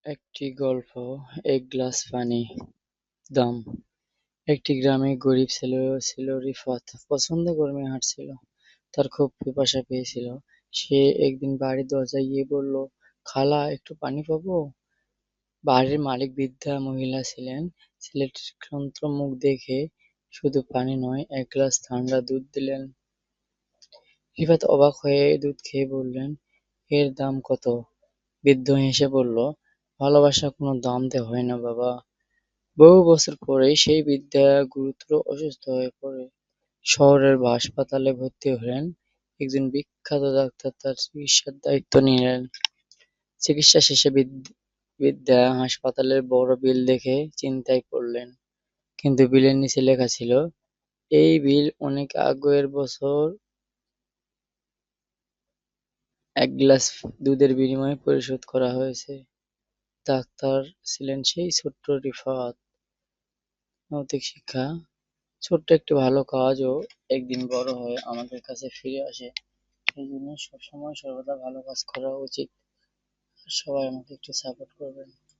একটি গল্প, এক গ্লাস পানি। দাম। একটি গ্রামে গরিব ছেলে ছিল রিফাত। প্রচণ্ড গরমে হাঁটছিল। তার খুব পিপাসা পেয়েছিল। সে একদিন বাড়ির দরজায় গিয়ে বলল, খালা, একটু পানি পাবো? বাড়ির মালিক বৃদ্ধা মহিলা ছিলেন। ছেলেটির ক্লান্ত মুখ দেখে শুধু পানি নয়, এক গ্লাস ঠান্ডা দুধ দিলেন। রিফাত অবাক হয়ে দুধ খেয়ে বললেন, এর দাম কত? বৃদ্ধ হেসে বলল, ভালোবাসার কোনো দাম দিয়ে হয় না বাবা। বহু বছর পরে সেই বৃদ্ধা গুরুতর অসুস্থ হয়ে পড়ে শহরের হাসপাতালে ভর্তি হলেন। একজন বিখ্যাত ডাক্তার তার চিকিৎসার দায়িত্ব নিলেন। চিকিৎসা শেষে বৃদ্ধা হাসপাতালের বড় বিল দেখে চিন্তায় পড়লেন। কিন্তু বিলের নিচে লেখা ছিল, এই বিল অনেক আগের বছর এক গ্লাস দুধের বিনিময়ে পরিশোধ করা হয়েছে। ডাক্তার ছিলেন সেই ছোট্ট রিফাত। নৈতিক শিক্ষা, ছোট্ট একটি ভালো কাজও একদিন বড় হয়ে আমাদের কাছে ফিরে আসে। এই জন্য সবসময় সর্বদা ভালো কাজ করা উচিত। আর সবাই আমাকে একটু সাপোর্ট করবেন।